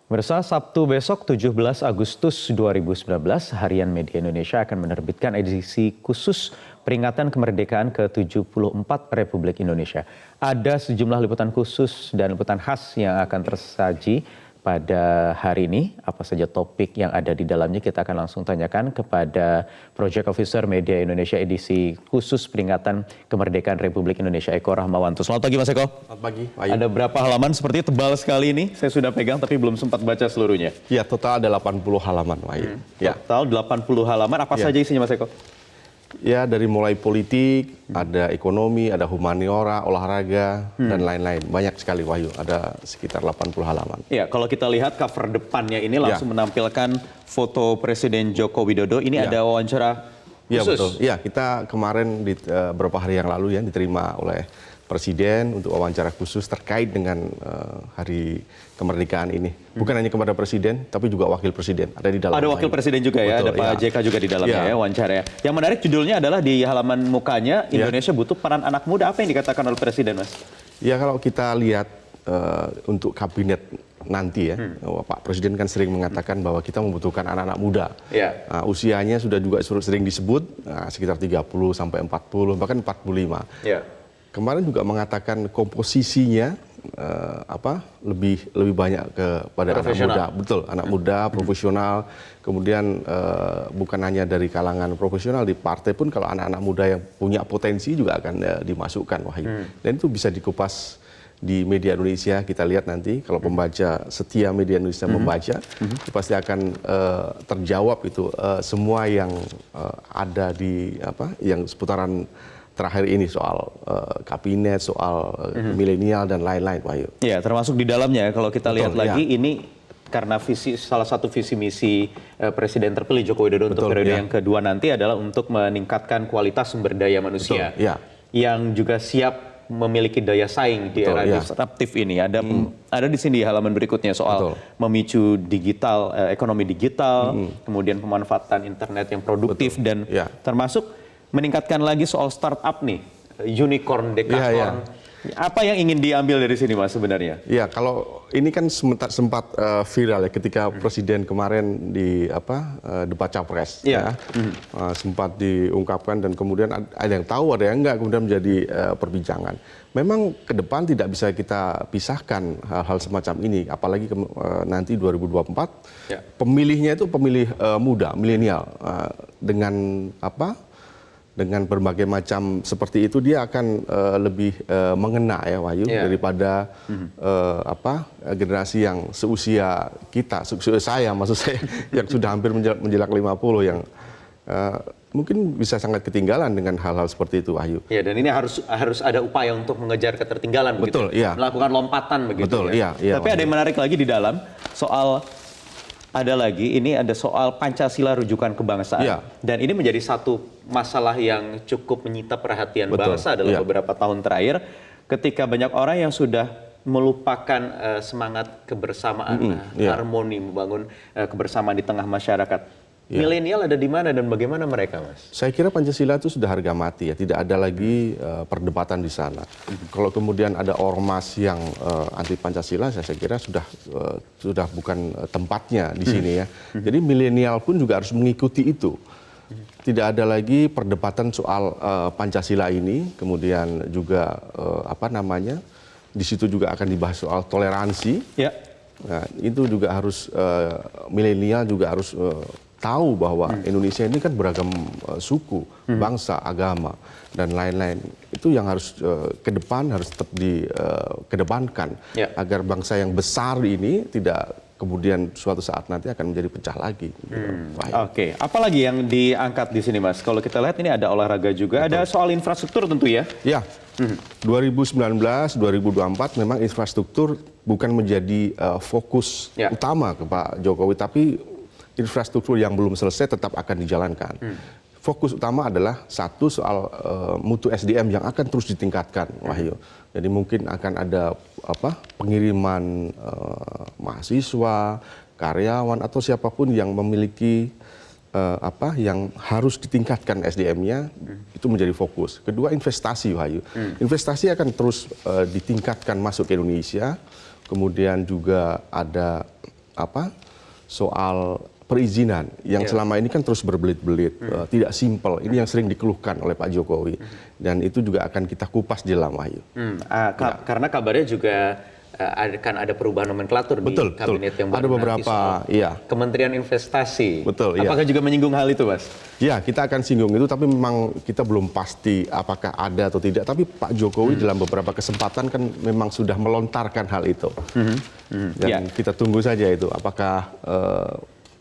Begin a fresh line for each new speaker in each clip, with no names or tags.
Pemirsa, Sabtu besok 17 Agustus 2019, Harian Media Indonesia akan menerbitkan edisi khusus peringatan kemerdekaan ke-74 Republik Indonesia. Ada sejumlah liputan khusus dan liputan khas yang akan tersaji pada hari ini. Apa saja topik yang ada di dalamnya kita akan langsung tanyakan kepada Project Officer Media Indonesia edisi khusus peringatan kemerdekaan Republik Indonesia, Eko Rahmawanto. Selamat pagi Mas Eko.
Selamat pagi. Ayu.
Ada berapa halaman? Sepertinya tebal sekali ini. Saya sudah pegang tapi belum sempat baca seluruhnya.
Ya, total ada 80 halaman, Ayu.
Ya. Total 80 halaman. Apa saja isinya Mas Eko?
Ya, dari mulai politik, ada ekonomi, ada humaniora, olahraga, dan lain-lain. Banyak sekali, Wahyu. Ada sekitar 80 halaman.
Ya, kalau kita lihat cover depannya ini langsung menampilkan foto Presiden Joko Widodo. Ini ada wawancara khusus.
Ya, betul. Ya, kita kemarin beberapa hari yang lalu ya diterima oleh Presiden untuk wawancara khusus terkait dengan hari kemerdekaan ini. Bukan hanya kepada Presiden, tapi juga Wakil Presiden. Ada di dalam.
Ada Wakil Presiden juga ya,
betul,
ada Pak JK juga di dalamnya ya wawancara ya. Yang menarik judulnya adalah di halaman mukanya, Indonesia butuh peran anak muda. Apa yang dikatakan oleh Presiden, Mas?
Ya, kalau kita lihat untuk kabinet nanti ya, Pak Presiden kan sering mengatakan bahwa kita membutuhkan anak-anak muda. Usianya sudah juga sering disebut, sekitar 30 sampai 40, bahkan 45. Kemarin juga mengatakan komposisinya lebih banyak kepada anak muda, betul, anak muda profesional. Kemudian bukan hanya dari kalangan profesional, di partai pun kalau anak-anak muda yang punya potensi juga akan dimasukkan, Wahyu. Dan itu bisa dikupas di media Indonesia. Kita lihat nanti kalau pembaca setia media Indonesia membaca, pasti akan terjawab itu semua yang ada di yang seputaran terakhir ini soal kabinet, soal milenial dan lain-lain, Wahyu. Ya,
termasuk di dalamnya kalau kita lihat lagi ini karena salah satu visi misi Presiden terpilih Joko Widodo untuk periode yang kedua nanti adalah untuk meningkatkan kualitas sumber daya manusia yang juga siap memiliki daya saing di era disruptif ini. Ada di sini halaman berikutnya soal memicu digital, ekonomi digital, kemudian pemanfaatan internet yang produktif dan termasuk meningkatkan lagi soal startup nih, unicorn, dekakorn. Apa yang ingin diambil dari sini, Mas, sebenarnya?
Ya, kalau ini kan sempat viral ya ketika Presiden kemarin di debat capres, sempat diungkapkan dan kemudian ada yang tahu, ada yang enggak, kemudian menjadi perbincangan. Memang ke depan tidak bisa kita pisahkan hal-hal semacam ini, apalagi nanti 2024 pemilihnya itu pemilih muda, milenial, dengan berbagai macam seperti itu dia akan lebih mengena ya, Wahyu, daripada generasi yang seusia kita, saya maksud saya yang sudah hampir menjelak 50 yang mungkin bisa sangat ketinggalan dengan hal-hal seperti itu, Wahyu.
Ya, dan ini harus ada upaya untuk mengejar ketertinggalan,
betul,
begitu. Melakukan lompatan begitu.
Betul,
ya. Tapi ada yang menarik lagi di dalam soal ini ada soal Pancasila rujukan kebangsaan. Dan ini menjadi satu masalah yang cukup menyita perhatian bangsa dalam beberapa tahun terakhir ketika banyak orang yang sudah melupakan semangat kebersamaan, harmoni, membangun kebersamaan di tengah masyarakat. Milenial ada di mana dan bagaimana mereka, Mas?
Saya kira Pancasila itu sudah harga mati ya, tidak ada lagi perdebatan di sana. Kalau kemudian ada ormas yang anti Pancasila, saya kira sudah bukan tempatnya di sini ya. Jadi milenial pun juga harus mengikuti itu. Tidak ada lagi perdebatan soal Pancasila ini, kemudian juga di situ juga akan dibahas soal toleransi. Nah, itu juga harus milenial juga harus tahu bahwa Indonesia ini kan beragam suku, bangsa, agama, dan lain-lain. Itu yang harus ke depan harus tetap dikedepankan agar bangsa yang besar ini tidak kemudian suatu saat nanti akan menjadi pecah lagi.
Oke, apalagi yang diangkat di sini, Mas? Kalau kita lihat ini ada olahraga juga, ada soal infrastruktur tentu ya?
Ya, 2019, 2024 memang infrastruktur bukan menjadi fokus utama ke Pak Jokowi, tapi infrastruktur yang belum selesai tetap akan dijalankan. Fokus utama adalah satu soal mutu SDM yang akan terus ditingkatkan, Wahyu. Jadi mungkin akan ada pengiriman mahasiswa, karyawan atau siapapun yang memiliki yang harus ditingkatkan SDM-nya, itu menjadi fokus. Kedua, investasi, Wahyu. Investasi akan terus ditingkatkan masuk ke Indonesia. Kemudian juga ada soal perizinan yang selama ini kan terus berbelit-belit, tidak simpel. Ini yang sering dikeluhkan oleh Pak Jokowi, dan itu juga akan kita kupas di dalam Wahyu.
Karena kabarnya juga akan ada perubahan nomenklatur di kabinet yang baru.
Ada beberapa,
Kementerian Investasi.
Betul.
Apakah juga menyinggung hal itu, Mas?
Ya, kita akan singgung itu, tapi memang kita belum pasti apakah ada atau tidak. Tapi Pak Jokowi dalam beberapa kesempatan kan memang sudah melontarkan hal itu. Dan kita tunggu saja itu, apakah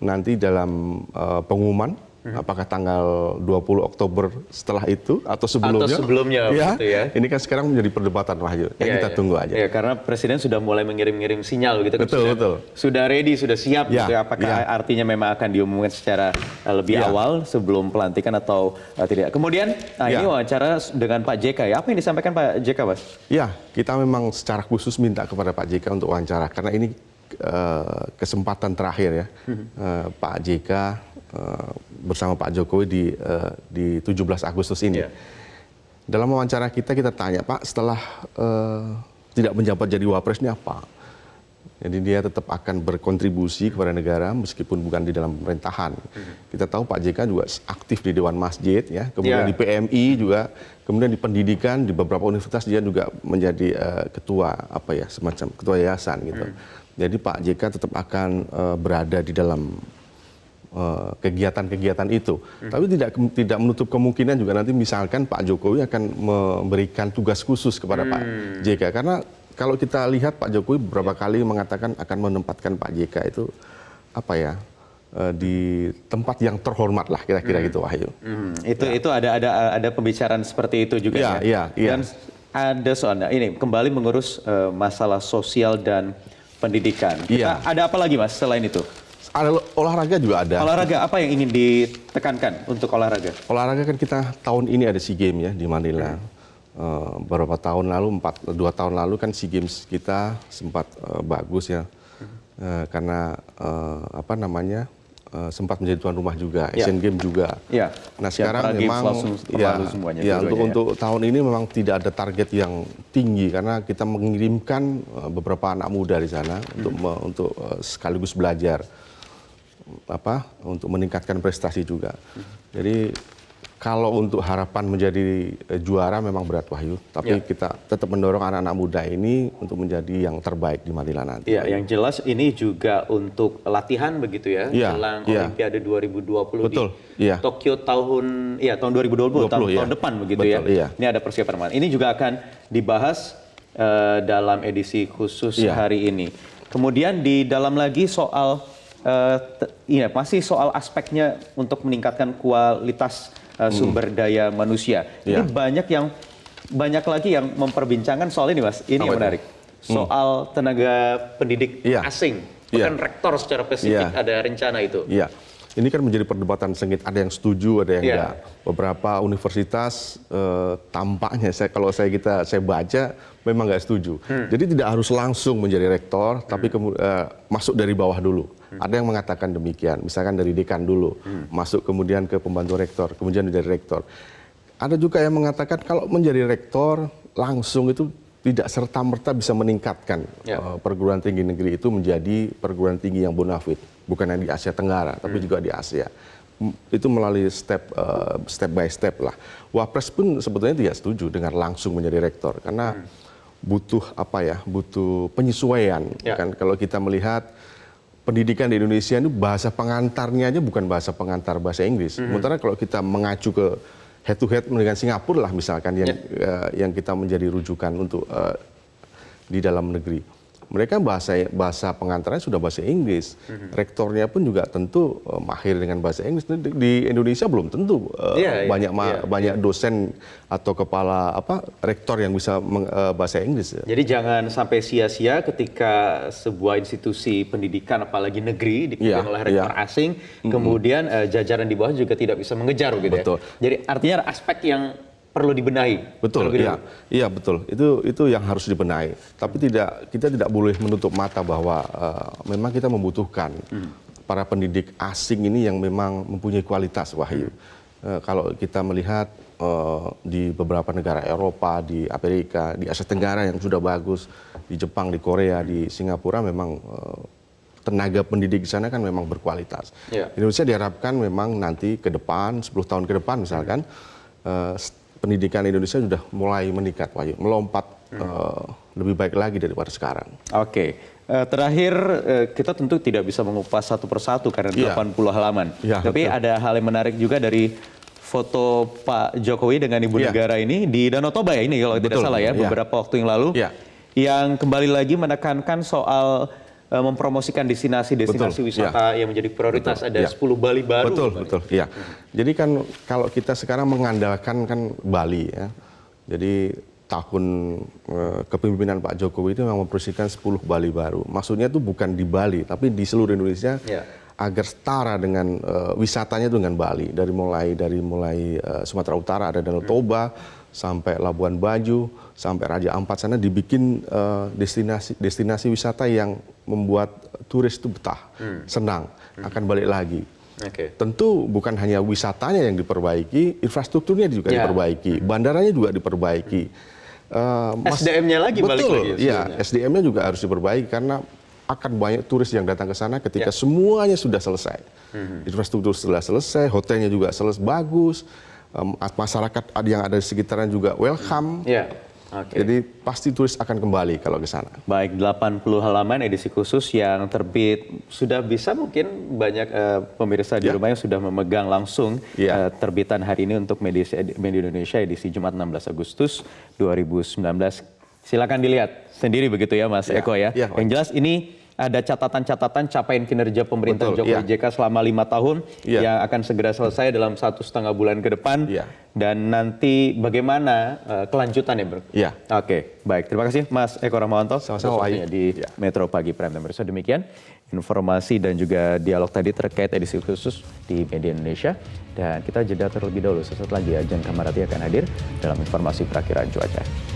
nanti dalam pengumuman, apakah tanggal 20 Oktober setelah itu atau sebelumnya?
Atau sebelumnya, begitu ya.
Ini kan sekarang menjadi perdebatan, Wahyu. Kita tunggu aja.
Ya, karena Presiden sudah mulai mengirim-ngirim sinyal gitu.
Betul.
Sudah ready, sudah siap gitu ya. Apakah artinya memang akan diumumkan secara lebih awal sebelum pelantikan atau tidak? Kemudian, ini wawancara dengan Pak JK ya. Apa yang disampaikan Pak JK, Mas?
Ya, kita memang secara khusus minta kepada Pak JK untuk wawancara, karena ini kesempatan terakhir ya. Pak JK bersama Pak Jokowi di 17 Agustus ini. Dalam wawancara kita tanya, Pak, setelah tidak menjabat jadi wapres ini apa? Jadi dia tetap akan berkontribusi kepada negara meskipun bukan di dalam pemerintahan. Kita tahu Pak JK juga aktif di Dewan Masjid, ya, kemudian di PMI juga, kemudian di pendidikan di beberapa universitas dia juga menjadi ketua semacam ketua yayasan gitu. Jadi Pak JK tetap akan berada di dalam kegiatan-kegiatan itu. Tapi tidak menutup kemungkinan juga nanti misalkan Pak Jokowi akan memberikan tugas khusus kepada Pak JK. Karena kalau kita lihat Pak Jokowi beberapa kali mengatakan akan menempatkan Pak JK itu di tempat yang terhormat lah, kira-kira gitu, Wahyu.
Itu ada pembicaraan seperti itu juga ya. Dan ada soalnya ini kembali mengurus masalah sosial dan pendidikan. Ada apa lagi, Mas, selain itu?
Ada olahraga juga ada.
Olahraga apa yang ingin ditekankan untuk olahraga?
Olahraga kan kita tahun ini ada SEA Games ya di Manila. Beberapa tahun lalu, 2 tahun lalu kan SEA Games kita sempat bagus ya. Karena sempat menjadi tuan rumah juga, Asian Games juga. Nah sekarang memang untuk tahun ini memang tidak ada target yang tinggi karena kita mengirimkan beberapa anak muda di sana untuk sekaligus belajar untuk meningkatkan prestasi juga. Jadi kalau untuk harapan menjadi juara memang berat, Wahyu. Tapi kita tetap mendorong anak-anak muda ini untuk menjadi yang terbaik di Manila nanti.
Iya, yang jelas ini juga untuk latihan begitu ya, jelang Olimpiade 2020 di Tokyo tahun 2020, tahun depan begitu ya. Ini ada persiapan. Ini juga akan dibahas dalam edisi khusus hari ini. Kemudian di dalam lagi soal masih soal aspeknya untuk meningkatkan kualitas sumber daya manusia. Ini banyak lagi yang memperbincangkan soal ini, Mas. Ini yang menarik. Soal tenaga pendidik asing. Bukan rektor secara spesifik ada rencana itu.
Iya. Ini kan menjadi perdebatan sengit. Ada yang setuju, ada yang enggak. Beberapa universitas tampaknya kalau saya baca memang nggak setuju. Jadi tidak harus langsung menjadi rektor, tapi masuk dari bawah dulu. Ada yang mengatakan demikian, misalkan dari dekan dulu, masuk kemudian ke pembantu rektor, kemudian dari rektor. Ada juga yang mengatakan kalau menjadi rektor langsung itu tidak serta-merta bisa meningkatkan perguruan tinggi negeri itu menjadi perguruan tinggi yang bonafit, bukan hanya di Asia Tenggara, tapi juga di Asia. Itu melalui step by step lah. Wapres pun sebetulnya tidak setuju dengan langsung menjadi rektor, karena butuh butuh penyesuaian. Kan kalau kita melihat pendidikan di Indonesia ini bahasa pengantarnya aja bukan bahasa pengantar bahasa Inggris. Sementara kalau kita mengacu ke head to head dengan Singapura lah misalkan yang kita menjadi rujukan untuk di dalam negeri. Mereka bahasa pengantarnya sudah bahasa Inggris. Rektornya pun juga tentu mahir dengan bahasa Inggris. Di Indonesia belum tentu banyak dosen atau kepala rektor yang bisa bahasa Inggris.
Jadi jangan sampai sia-sia ketika sebuah institusi pendidikan apalagi negeri dipimpin oleh rektor asing, kemudian jajaran di bawah juga tidak bisa mengejar gitu. Jadi artinya aspek yang perlu dibenahi.
Betul, iya betul. Itu yang harus dibenahi. Tapi kita tidak boleh menutup mata bahwa memang kita membutuhkan para pendidik asing ini yang memang mempunyai kualitas, Wahyu. Kalau kita melihat di beberapa negara Eropa, di Amerika, di Asia Tenggara yang sudah bagus, di Jepang, di Korea, di Singapura memang tenaga pendidik di sana kan memang berkualitas. Indonesia diharapkan memang nanti ke depan, 10 tahun ke depan misalkan, pendidikan Indonesia sudah mulai meningkat, melompat lebih baik lagi daripada sekarang.
Oke. Terakhir, kita tentu tidak bisa mengupas satu persatu karena 80 halaman. Tapi ada hal yang menarik juga dari foto Pak Jokowi dengan Ibu Negara ini di Danau Toba ya ini kalau tidak salah ya, beberapa waktu yang lalu. Yang kembali lagi menekankan soal mempromosikan destinasi-destinasi wisata yang menjadi prioritas. Ada 10 Bali baru.
Betul. Iya. Jadi kan kalau kita sekarang mengandalkan kan Bali ya. Jadi tahun kepemimpinan Pak Jokowi itu memang mempromosikan 10 Bali baru. Maksudnya itu bukan di Bali, tapi di seluruh Indonesia agar setara dengan wisatanya itu dengan Bali. Dari mulai Sumatera Utara ada Danau Toba, sampai Labuan Bajo, sampai Raja Ampat sana dibikin destinasi wisata yang membuat turis itu betah, senang, akan balik lagi. Tentu bukan hanya wisatanya yang diperbaiki, infrastrukturnya juga diperbaiki, bandaranya juga diperbaiki.
SDM-nya lagi balik lagi.
Iya, SDM-nya juga harus diperbaiki karena akan banyak turis yang datang ke sana ketika semuanya sudah selesai. Infrastruktur sudah selesai, hotelnya juga bagus, masyarakat yang ada di sekitaran juga welcome. Jadi pasti turis akan kembali kalau ke sana.
Baik, 80 halaman edisi khusus yang terbit. Sudah bisa mungkin banyak pemirsa di rumah yang sudah memegang langsung terbitan hari ini untuk Media Indonesia edisi Jumat 16 Agustus 2019. Silakan dilihat sendiri begitu ya Mas Eko ya. Yang jelas ini ada catatan-catatan capaian kinerja pemerintahan Jokowi JK selama 5 tahun yang akan segera selesai dalam 1,5 bulan ke depan. Dan nanti bagaimana kelanjutannya, Bro? Oke, baik. Terima kasih Mas Eko Rahmawanto.
Sama-sama
di Metro Pagi Prime Time. Demikian informasi dan juga dialog tadi terkait edisi khusus di Media Indonesia. Dan kita jeda terlebih dahulu. Sesaat lagi Ajeng Kamarati akan hadir dalam informasi perakhiran cuaca.